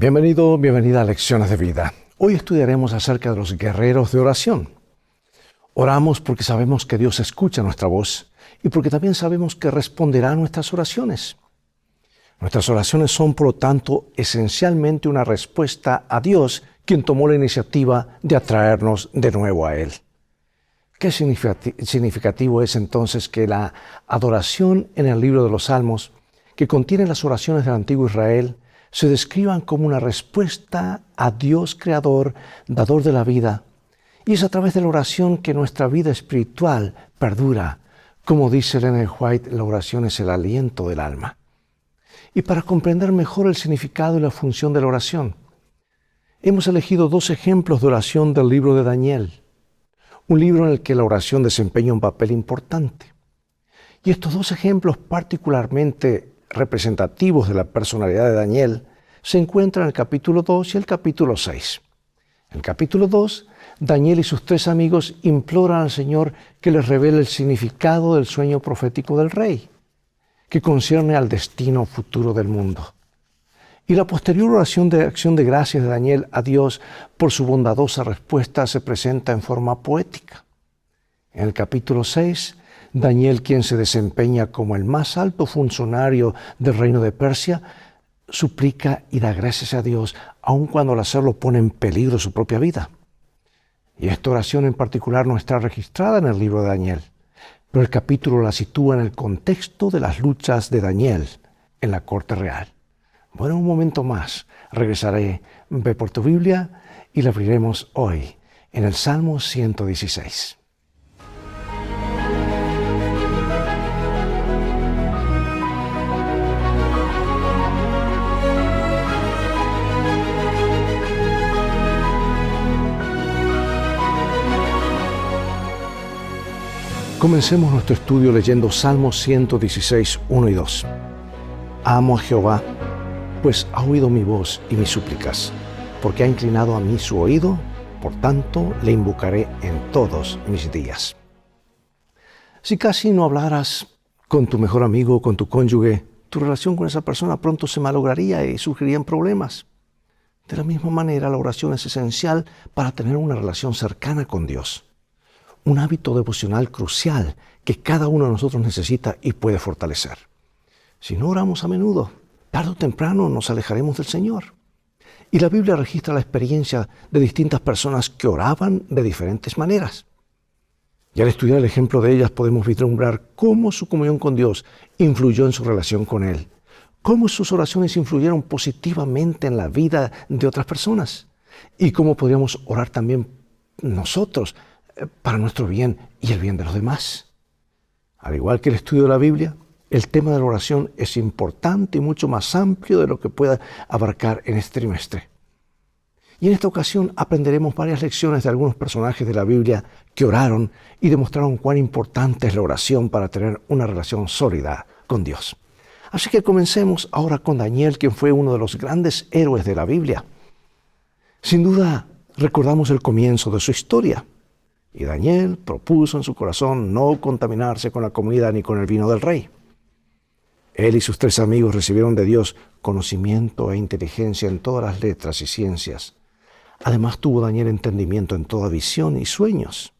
Bienvenido, bienvenida a Lecciones de Vida. Hoy estudiaremos acerca de los guerreros de oración. Oramos porque sabemos que Dios escucha nuestra voz y porque también sabemos que responderá a nuestras oraciones. Nuestras oraciones son, por lo tanto, esencialmente una respuesta a Dios, quien tomó la iniciativa de atraernos de nuevo a Él. Qué significativo es entonces que la adoración en el libro de los Salmos, que contiene las oraciones del antiguo Israel, se describan como una respuesta a Dios Creador, dador de la vida. Y es a través de la oración que nuestra vida espiritual perdura. Como dice Ellen White, la oración es el aliento del alma. Y para comprender mejor el significado y la función de la oración, hemos elegido dos ejemplos de oración del libro de Daniel, un libro en el que la oración desempeña un papel importante. Y estos dos ejemplos particularmente representativos de la personalidad de Daniel se encuentran en el capítulo 2 y el capítulo 6. En el capítulo 2, Daniel y sus tres amigos imploran al Señor que les revele el significado del sueño profético del rey, que concierne al destino futuro del mundo. Y la posterior oración de acción de gracias de Daniel a Dios por su bondadosa respuesta se presenta en forma poética. En el capítulo 6, Daniel, quien se desempeña como el más alto funcionario del reino de Persia, suplica y da gracias a Dios, aun cuando al hacerlo pone en peligro su propia vida. Y esta oración en particular no está registrada en el libro de Daniel, pero el capítulo la sitúa en el contexto de las luchas de Daniel en la corte real. Bueno, un momento más, regresaré, ve por tu Biblia y la abriremos hoy en el Salmo 116. Comencemos nuestro estudio leyendo Salmos 116, 1 y 2. Amo a Jehová, pues ha oído mi voz y mis súplicas, porque ha inclinado a mí su oído, por tanto le invocaré en todos mis días. Si casi no hablaras con tu mejor amigo o con tu cónyuge, tu relación con esa persona pronto se malograría y surgirían problemas. De la misma manera, la oración es esencial para tener una relación cercana con Dios. Un hábito devocional crucial que cada uno de nosotros necesita y puede fortalecer. Si no oramos a menudo, tarde o temprano nos alejaremos del Señor. Y la Biblia registra la experiencia de distintas personas que oraban de diferentes maneras. Y al estudiar el ejemplo de ellas podemos vislumbrar cómo su comunión con Dios influyó en su relación con Él, cómo sus oraciones influyeron positivamente en la vida de otras personas y cómo podríamos orar también nosotros para nuestro bien y el bien de los demás. Al igual que el estudio de la Biblia, el tema de la oración es importante y mucho más amplio de lo que pueda abarcar en este trimestre. Y en esta ocasión aprenderemos varias lecciones de algunos personajes de la Biblia que oraron y demostraron cuán importante es la oración para tener una relación sólida con Dios. Así que comencemos ahora con Daniel, quien fue uno de los grandes héroes de la Biblia. Sin duda, recordamos el comienzo de su historia. Y Daniel propuso en su corazón no contaminarse con la comida ni con el vino del rey. Él y sus tres amigos recibieron de Dios conocimiento e inteligencia en todas las letras y ciencias. Además tuvo Daniel entendimiento en toda visión y sueños.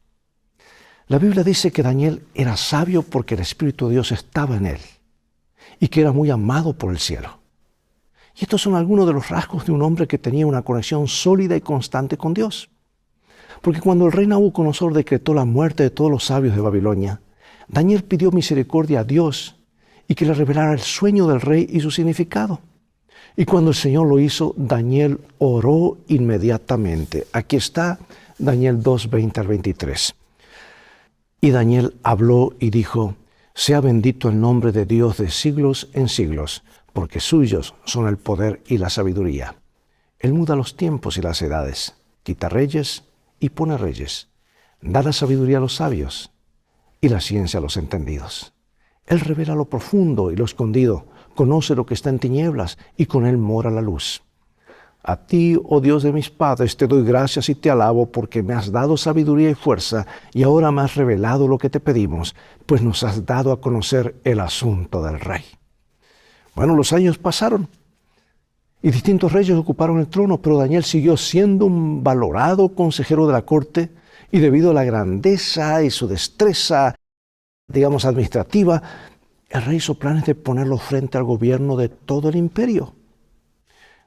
La Biblia dice que Daniel era sabio porque el Espíritu de Dios estaba en él y que era muy amado por el cielo. Y estos son algunos de los rasgos de un hombre que tenía una conexión sólida y constante con Dios. Porque cuando el rey Nabucodonosor decretó la muerte de todos los sabios de Babilonia, Daniel pidió misericordia a Dios y que le revelara el sueño del rey y su significado. Y cuando el Señor lo hizo, Daniel oró inmediatamente. Aquí está Daniel 2, 20 al 23. Y Daniel habló y dijo: sea bendito el nombre de Dios de siglos en siglos, porque suyos son el poder y la sabiduría. Él muda los tiempos y las edades, quita reyes y pone reyes, da la sabiduría a los sabios y la ciencia a los entendidos. Él revela lo profundo y lo escondido, conoce lo que está en tinieblas y con él mora la luz. A ti, oh Dios de mis padres, te doy gracias y te alabo porque me has dado sabiduría y fuerza y ahora me has revelado lo que te pedimos, pues nos has dado a conocer el asunto del rey. Bueno, los años pasaron y distintos reyes ocuparon el trono, pero Daniel siguió siendo un valorado consejero de la corte y debido a la grandeza y su destreza, digamos, administrativa, el rey hizo planes de ponerlo frente al gobierno de todo el imperio.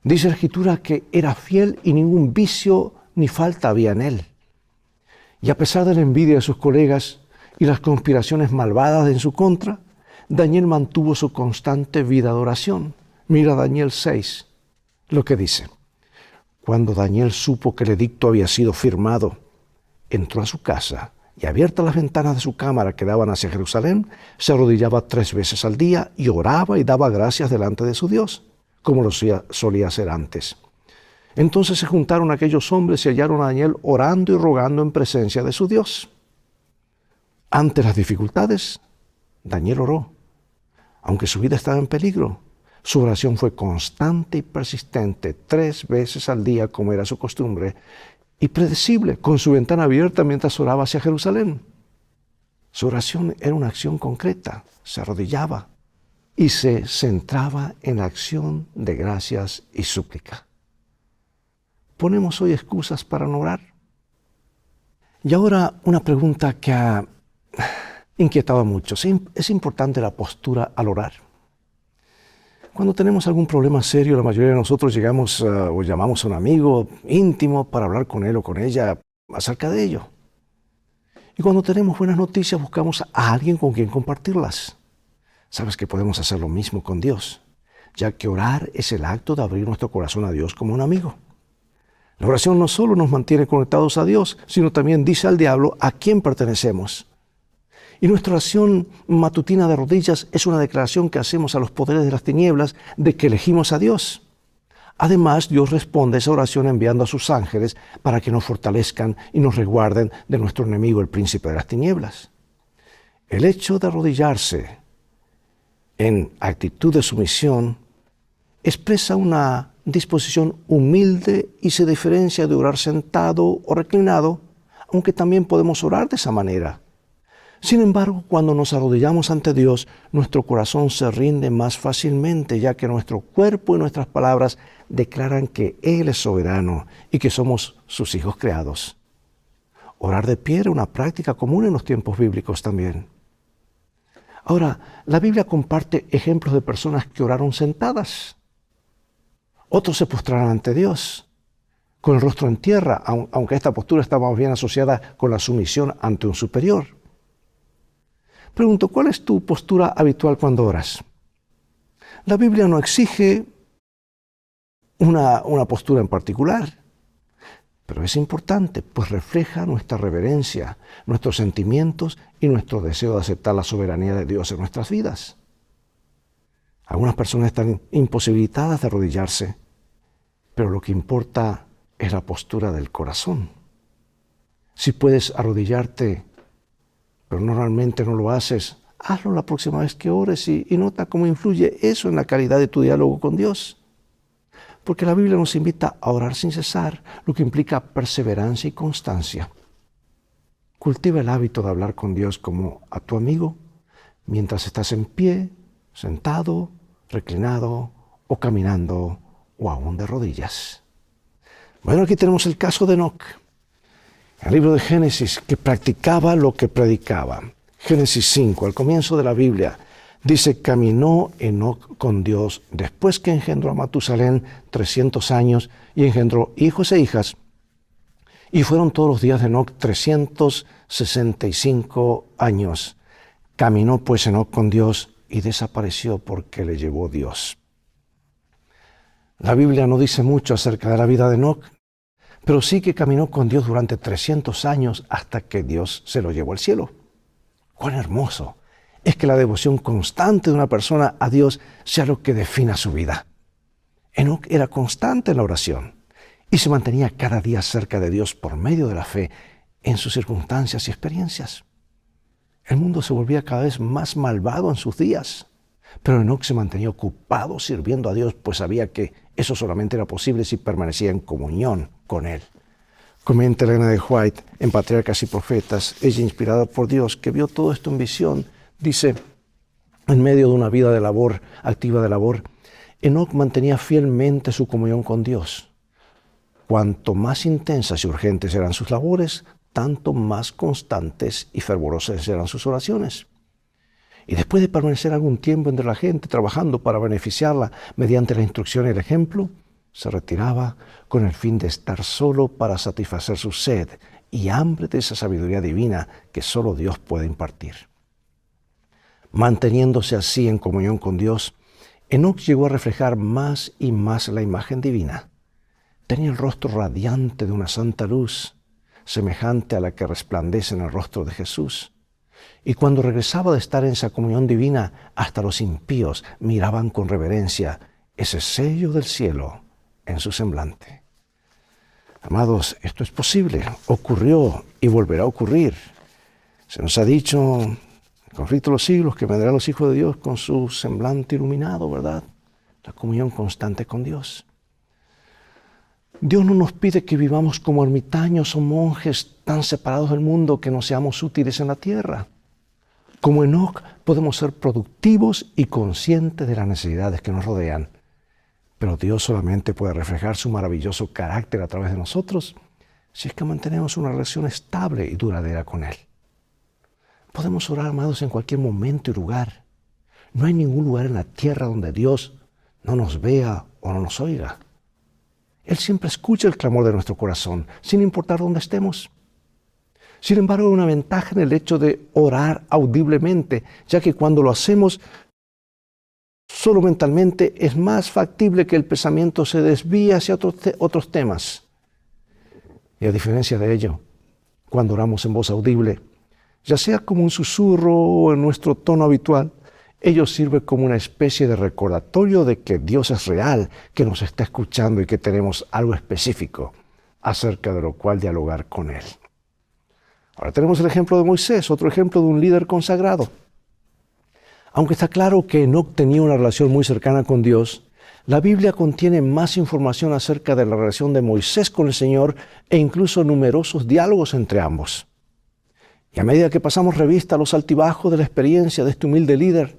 Dice la Escritura que era fiel y ningún vicio ni falta había en él. Y a pesar de la envidia de sus colegas y las conspiraciones malvadas en su contra, Daniel mantuvo su constante vida de oración. Mira Daniel 6, lo que dice. Cuando Daniel supo que el edicto había sido firmado, entró a su casa y abiertas las ventanas de su cámara que daban hacia Jerusalén, se arrodillaba 3 veces al día y oraba y daba gracias delante de su Dios, como lo solía hacer antes. Entonces se juntaron aquellos hombres y hallaron a Daniel orando y rogando en presencia de su Dios. Ante las dificultades, Daniel oró. Aunque su vida estaba en peligro, su oración fue constante y persistente, 3 veces al día como era su costumbre, y predecible, con su ventana abierta mientras oraba hacia Jerusalén. Su oración era una acción concreta, se arrodillaba y se centraba en la acción de gracias y súplica. ¿Ponemos hoy excusas para no orar? Y ahora una pregunta que ha inquietado a muchos. ¿Es importante la postura al orar? Cuando tenemos algún problema serio, la mayoría de nosotros llegamos o llamamos a un amigo íntimo para hablar con él o con ella acerca de ello. Y cuando tenemos buenas noticias, buscamos a alguien con quien compartirlas. Sabes que podemos hacer lo mismo con Dios, ya que orar es el acto de abrir nuestro corazón a Dios como un amigo. La oración no solo nos mantiene conectados a Dios, sino también dice al diablo a quién pertenecemos. Y nuestra oración matutina de rodillas es una declaración que hacemos a los poderes de las tinieblas de que elegimos a Dios. Además, Dios responde a esa oración enviando a sus ángeles para que nos fortalezcan y nos resguarden de nuestro enemigo, el príncipe de las tinieblas. El hecho de arrodillarse en actitud de sumisión expresa una disposición humilde y se diferencia de orar sentado o reclinado, aunque también podemos orar de esa manera. Sin embargo, cuando nos arrodillamos ante Dios, nuestro corazón se rinde más fácilmente, ya que nuestro cuerpo y nuestras palabras declaran que Él es soberano y que somos sus hijos creados. Orar de pie era una práctica común en los tiempos bíblicos también. Ahora, la Biblia comparte ejemplos de personas que oraron sentadas. Otros se postraron ante Dios con el rostro en tierra, aunque esta postura está más bien asociada con la sumisión ante un superior. Pregunto, ¿cuál es tu postura habitual cuando oras? La Biblia no exige una postura en particular, pero es importante, pues refleja nuestra reverencia, nuestros sentimientos y nuestro deseo de aceptar la soberanía de Dios en nuestras vidas. Algunas personas están imposibilitadas de arrodillarse, pero lo que importa es la postura del corazón. Si puedes arrodillarte, pero normalmente no lo haces, hazlo la próxima vez que ores y nota cómo influye eso en la calidad de tu diálogo con Dios. Porque la Biblia nos invita a orar sin cesar, lo que implica perseverancia y constancia. Cultiva el hábito de hablar con Dios como a tu amigo, mientras estás en pie, sentado, reclinado o caminando o aún de rodillas. Bueno, aquí tenemos el caso de Enoc, el libro de Génesis, que practicaba lo que predicaba. Génesis 5, al comienzo de la Biblia, dice, caminó Enoc con Dios después que engendró a Matusalén 300 años y engendró hijos e hijas. Y fueron todos los días de Enoc 365 años. Caminó pues Enoc con Dios y desapareció porque le llevó Dios. La Biblia no dice mucho acerca de la vida de Enoc, pero sí que caminó con Dios durante 300 años hasta que Dios se lo llevó al cielo. ¡Cuán hermoso! Es que la devoción constante de una persona a Dios sea lo que defina su vida. Enoc era constante en la oración y se mantenía cada día cerca de Dios por medio de la fe en sus circunstancias y experiencias. El mundo se volvía cada vez más malvado en sus días, pero Enoc se mantenía ocupado sirviendo a Dios, pues sabía que eso solamente era posible si permanecía en comunión con Él. Comenta Elena de White en Patriarcas y Profetas, ella inspirada por Dios, que vio todo esto en visión, dice, en medio de una vida de labor, activa de labor, Enoc mantenía fielmente su comunión con Dios. Cuanto más intensas y urgentes eran sus labores, tanto más constantes y fervorosas eran sus oraciones. Y después de permanecer algún tiempo entre la gente, trabajando para beneficiarla mediante la instrucción y el ejemplo, se retiraba con el fin de estar solo para satisfacer su sed y hambre de esa sabiduría divina que solo Dios puede impartir. Manteniéndose así en comunión con Dios, Enoc llegó a reflejar más y más la imagen divina. Tenía el rostro radiante de una santa luz, semejante a la que resplandece en el rostro de Jesús. Y cuando regresaba de estar en esa comunión divina, hasta los impíos miraban con reverencia ese sello del cielo en su semblante. Amados, esto es posible, ocurrió y volverá a ocurrir. Se nos ha dicho en el conflicto de los siglos que vendrán los hijos de Dios con su semblante iluminado, ¿verdad? La comunión constante con Dios. Dios no nos pide que vivamos como ermitaños o monjes tan separados del mundo que no seamos útiles en la tierra. Como Enoc podemos ser productivos y conscientes de las necesidades que nos rodean. Pero Dios solamente puede reflejar su maravilloso carácter a través de nosotros si es que mantenemos una relación estable y duradera con Él. Podemos orar, amados, en cualquier momento y lugar. No hay ningún lugar en la tierra donde Dios no nos vea o no nos oiga. Él siempre escucha el clamor de nuestro corazón, sin importar dónde estemos. Sin embargo, hay una ventaja en el hecho de orar audiblemente, ya que cuando lo hacemos solo mentalmente, es más factible que el pensamiento se desvíe hacia otros temas. Y a diferencia de ello, cuando oramos en voz audible, ya sea como un susurro o en nuestro tono habitual, ello sirve como una especie de recordatorio de que Dios es real, que nos está escuchando y que tenemos algo específico acerca de lo cual dialogar con Él. Ahora tenemos el ejemplo de Moisés, otro ejemplo de un líder consagrado. Aunque está claro que Enoc tenía una relación muy cercana con Dios, la Biblia contiene más información acerca de la relación de Moisés con el Señor e incluso numerosos diálogos entre ambos. Y a medida que pasamos revista a los altibajos de la experiencia de este humilde líder,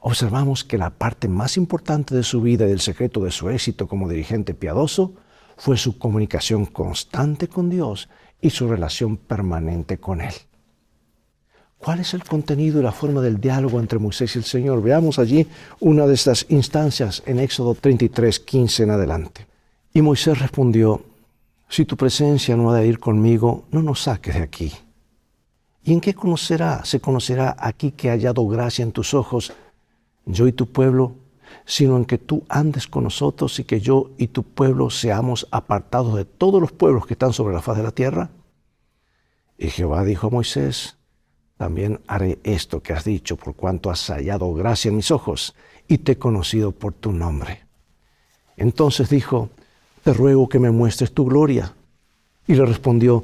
observamos que la parte más importante de su vida y del secreto de su éxito como dirigente piadoso fue su comunicación constante con Dios y su relación permanente con Él. ¿Cuál es el contenido y la forma del diálogo entre Moisés y el Señor? Veamos allí una de estas instancias en Éxodo 33:15 en adelante. Y Moisés respondió: si tu presencia no ha de ir conmigo, no nos saques de aquí. ¿Y en qué se conocerá aquí que he hallado gracia en tus ojos, yo y tu pueblo, sino en que tú andes con nosotros y que yo y tu pueblo seamos apartados de todos los pueblos que están sobre la faz de la tierra? Y Jehová dijo a Moisés: también haré esto que has dicho, por cuanto has hallado gracia en mis ojos y te he conocido por tu nombre. Entonces dijo: te ruego que me muestres tu gloria. Y le respondió: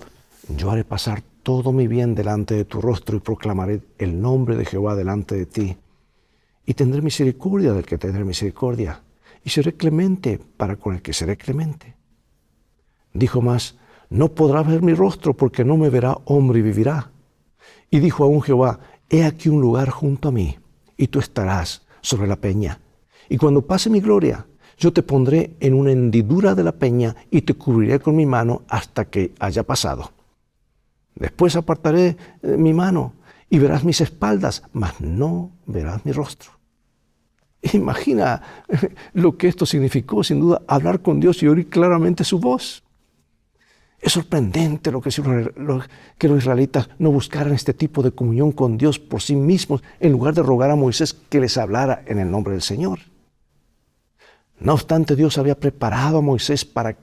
yo haré pasar todo mi bien delante de tu rostro y proclamaré el nombre de Jehová delante de ti. Y tendré misericordia del que tendré misericordia, y seré clemente para con el que seré clemente. Dijo más: no podrá ver mi rostro, porque no me verá hombre y vivirá. Y dijo aún Jehová: he aquí un lugar junto a mí, y tú estarás sobre la peña. Y cuando pase mi gloria, yo te pondré en una hendidura de la peña y te cubriré con mi mano hasta que haya pasado. Después apartaré mi mano y verás mis espaldas, mas no verás mi rostro. Imagina lo que esto significó, sin duda, hablar con Dios y oír claramente su voz. Es sorprendente que los israelitas no buscaran este tipo de comunión con Dios por sí mismos, en lugar de rogar a Moisés que les hablara en el nombre del Señor. No obstante, Dios había preparado a Moisés para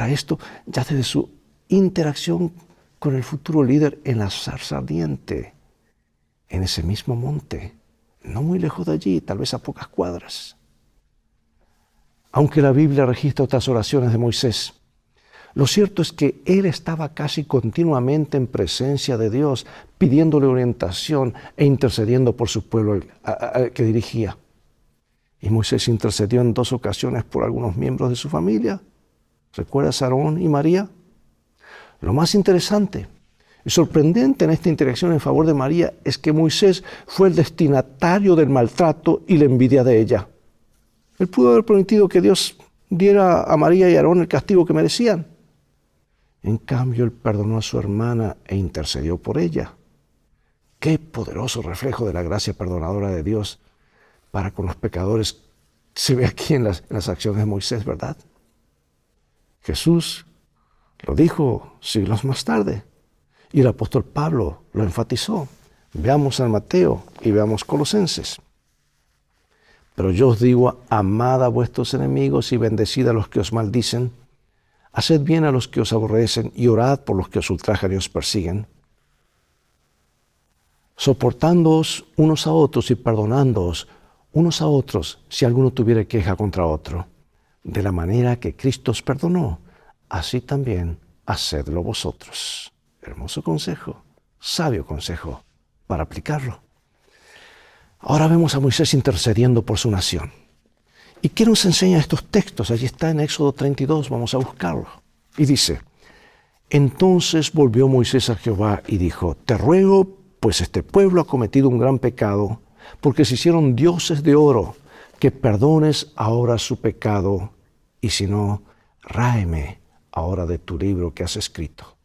esto, ya desde su interacción con el futuro líder en la zarza ardiente, en ese mismo monte, no muy lejos de allí, tal vez a pocas cuadras. Aunque la Biblia registra otras oraciones de Moisés, lo cierto es que él estaba casi continuamente en presencia de Dios, pidiéndole orientación e intercediendo por su pueblo que dirigía. Y Moisés intercedió en 2 ocasiones por algunos miembros de su familia. ¿Recuerdas a Aarón y María? Lo más interesante y sorprendente en esta interacción en favor de María es que Moisés fue el destinatario del maltrato y la envidia de ella. Él pudo haber permitido que Dios diera a María y a Aarón el castigo que merecían. En cambio, Él perdonó a su hermana e intercedió por ella. Qué poderoso reflejo de la gracia perdonadora de Dios para con los pecadores se ve aquí en las acciones de Moisés, ¿verdad? Jesús lo dijo siglos más tarde y el apóstol Pablo lo enfatizó. Veamos San Mateo y veamos Colosenses. Pero yo os digo, amad a vuestros enemigos y bendecid a los que os maldicen. Haced bien a los que os aborrecen y orad por los que os ultrajan y os persiguen. Soportándoos unos a otros y perdonándoos unos a otros si alguno tuviera queja contra otro. De la manera que Cristo os perdonó, así también hacedlo vosotros. Hermoso consejo, sabio consejo para aplicarlo. Ahora vemos a Moisés intercediendo por su nación. ¿Y qué nos enseña estos textos? Allí está en Éxodo 32, vamos a buscarlo. Y dice, entonces volvió Moisés a Jehová y dijo, te ruego, pues este pueblo ha cometido un gran pecado, porque se hicieron dioses de oro, que perdones ahora su pecado, y si no, ráeme ahora de tu libro que has escrito.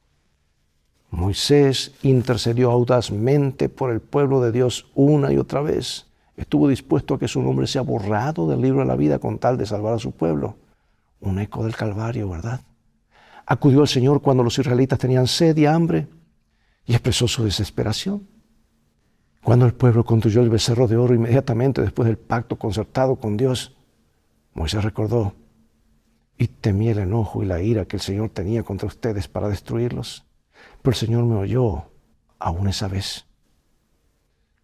Moisés intercedió audazmente por el pueblo de Dios una y otra vez. Estuvo dispuesto a que su nombre sea borrado del libro de la vida con tal de salvar a su pueblo. Un eco del Calvario, ¿verdad? Acudió al Señor cuando los israelitas tenían sed y hambre y expresó su desesperación. Cuando el pueblo construyó el becerro de oro inmediatamente después del pacto concertado con Dios, Moisés recordó, y temí el enojo y la ira que el Señor tenía contra ustedes para destruirlos. Pero el Señor me oyó aún esa vez.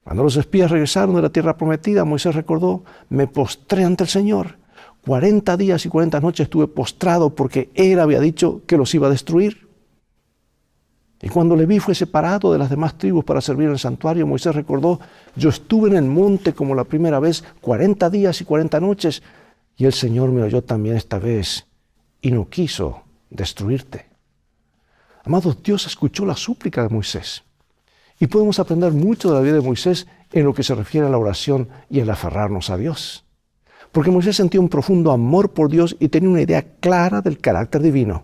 Cuando los espías regresaron de la tierra prometida, Moisés recordó, me postré ante el Señor. 40 días y 40 noches estuve postrado porque Él había dicho que los iba a destruir. Y cuando Leví fue separado de las demás tribus para servir en el santuario, Moisés recordó, yo estuve en el monte como la primera vez, 40 días y 40 noches, y el Señor me oyó también esta vez y no quiso destruirte. Amados, Dios escuchó la súplica de Moisés. Y podemos aprender mucho de la vida de Moisés en lo que se refiere a la oración y el aferrarnos a Dios. Porque Moisés sentía un profundo amor por Dios y tenía una idea clara del carácter divino.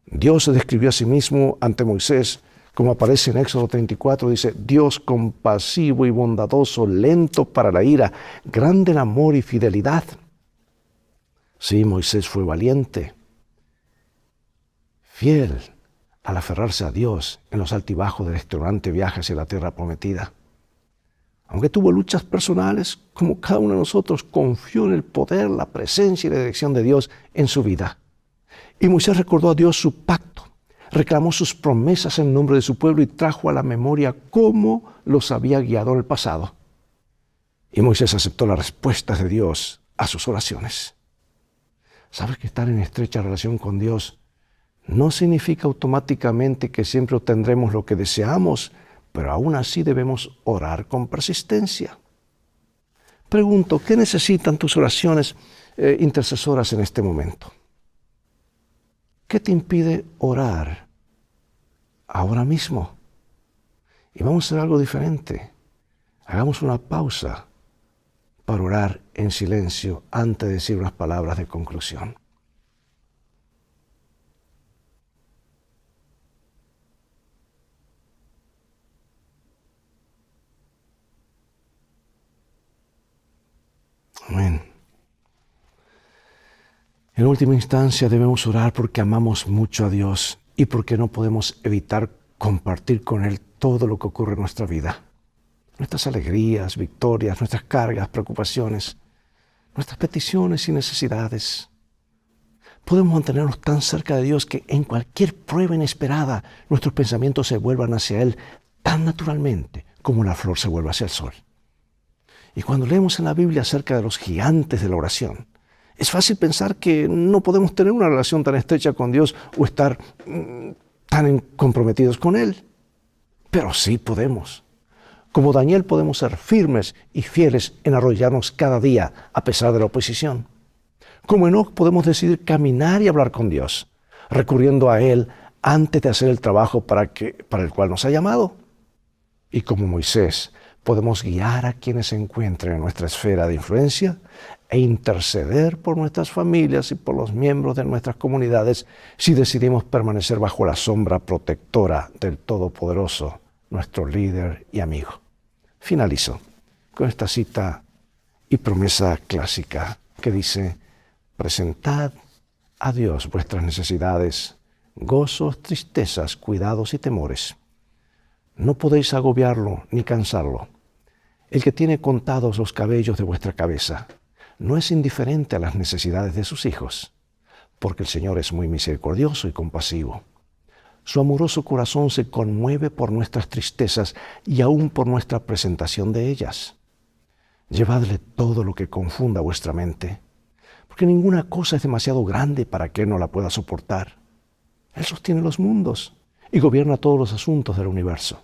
Dios se describió a sí mismo ante Moisés, como aparece en Éxodo 34, dice, Dios compasivo y bondadoso, lento para la ira, grande en amor y fidelidad. Sí, Moisés fue valiente, fiel al aferrarse a Dios en los altibajos del extenuante viaje hacia la tierra prometida. Aunque tuvo luchas personales, como cada uno de nosotros, confió en el poder, la presencia y la dirección de Dios en su vida. Y Moisés recordó a Dios su pacto, reclamó sus promesas en nombre de su pueblo y trajo a la memoria cómo los había guiado en el pasado. Y Moisés aceptó las respuestas de Dios a sus oraciones. ¿Sabes que estar en estrecha relación con Dios no significa automáticamente que siempre obtendremos lo que deseamos, pero aún así debemos orar con persistencia? Pregunto, ¿qué necesitan tus oraciones intercesoras en este momento? ¿Qué te impide orar ahora mismo? Y vamos a hacer algo diferente. Hagamos una pausa para orar en silencio antes de decir unas palabras de conclusión. Amén. En última instancia debemos orar porque amamos mucho a Dios y porque no podemos evitar compartir con Él todo lo que ocurre en nuestra vida. Nuestras alegrías, victorias, nuestras cargas, preocupaciones, nuestras peticiones y necesidades. Podemos mantenernos tan cerca de Dios que en cualquier prueba inesperada nuestros pensamientos se vuelvan hacia Él tan naturalmente como la flor se vuelve hacia el sol. Y cuando leemos en la Biblia acerca de los gigantes de la oración, es fácil pensar que no podemos tener una relación tan estrecha con Dios o estar tan comprometidos con Él. Pero sí podemos. Como Daniel podemos ser firmes y fieles en arrodillarnos cada día a pesar de la oposición. Como Enoc podemos decidir caminar y hablar con Dios, recurriendo a Él antes de hacer el trabajo para el cual nos ha llamado. Y como Moisés podemos guiar a quienes se encuentren en nuestra esfera de influencia e interceder por nuestras familias y por los miembros de nuestras comunidades si decidimos permanecer bajo la sombra protectora del Todopoderoso, nuestro líder y amigo. Finalizo con esta cita y promesa clásica que dice: presentad a Dios vuestras necesidades, gozos, tristezas, cuidados y temores. No podéis agobiarlo ni cansarlo. El que tiene contados los cabellos de vuestra cabeza no es indiferente a las necesidades de sus hijos, porque el Señor es muy misericordioso y compasivo. Su amoroso corazón se conmueve por nuestras tristezas y aún por nuestra presentación de ellas. Llevadle todo lo que confunda vuestra mente, porque ninguna cosa es demasiado grande para que Él no la pueda soportar. Él sostiene los mundos y gobierna todos los asuntos del universo.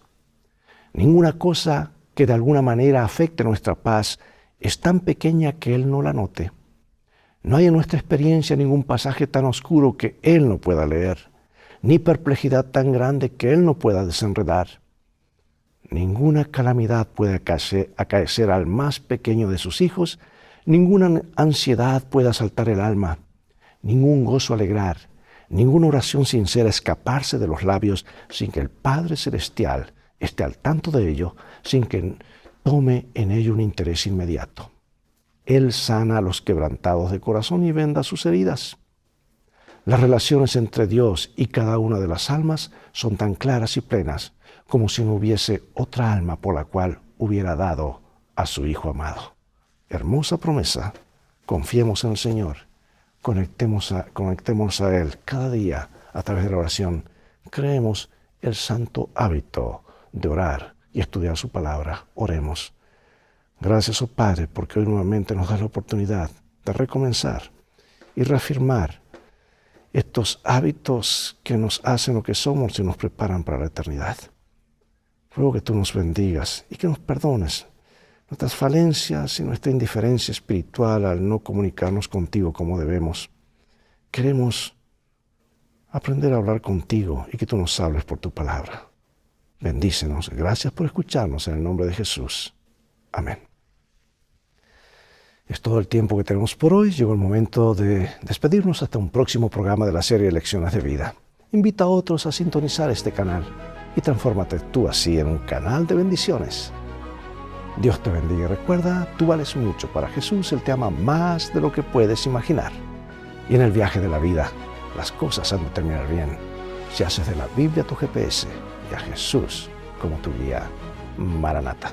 Ninguna cosa que de alguna manera afecte nuestra paz es tan pequeña que Él no la note. No hay en nuestra experiencia ningún pasaje tan oscuro que Él no pueda leer, ni perplejidad tan grande que Él no pueda desenredar. Ninguna calamidad puede acaecer al más pequeño de sus hijos, ninguna ansiedad puede asaltar el alma, ningún gozo alegrar, ninguna oración sincera escaparse de los labios sin que el Padre Celestial esté al tanto de ello, sin que tome en ello un interés inmediato. Él sana a los quebrantados de corazón y venda sus heridas. Las relaciones entre Dios y cada una de las almas son tan claras y plenas como si no hubiese otra alma por la cual hubiera dado a su Hijo amado. Hermosa promesa. Confiemos en el Señor. Conectémonos a Él cada día a través de la oración. Creemos el santo hábito de orar y estudiar su palabra. Oremos. Gracias, oh Padre, porque hoy nuevamente nos das la oportunidad de recomenzar y reafirmar estos hábitos que nos hacen lo que somos y nos preparan para la eternidad. Ruego que tú nos bendigas y que nos perdones nuestras falencias y nuestra indiferencia espiritual al no comunicarnos contigo como debemos. Queremos aprender a hablar contigo y que tú nos hables por tu palabra. Bendícenos. Gracias por escucharnos en el nombre de Jesús. Amén. Es todo el tiempo que tenemos por hoy. Llegó el momento de despedirnos hasta un próximo programa de la serie Lecciones de Vida. Invita a otros a sintonizar este canal y transfórmate tú así en un canal de bendiciones. Dios te bendiga y recuerda, tú vales mucho para Jesús. Él te ama más de lo que puedes imaginar. Y en el viaje de la vida, las cosas han de terminar bien si haces de la Biblia tu GPS y a Jesús como tu guía. Maranata.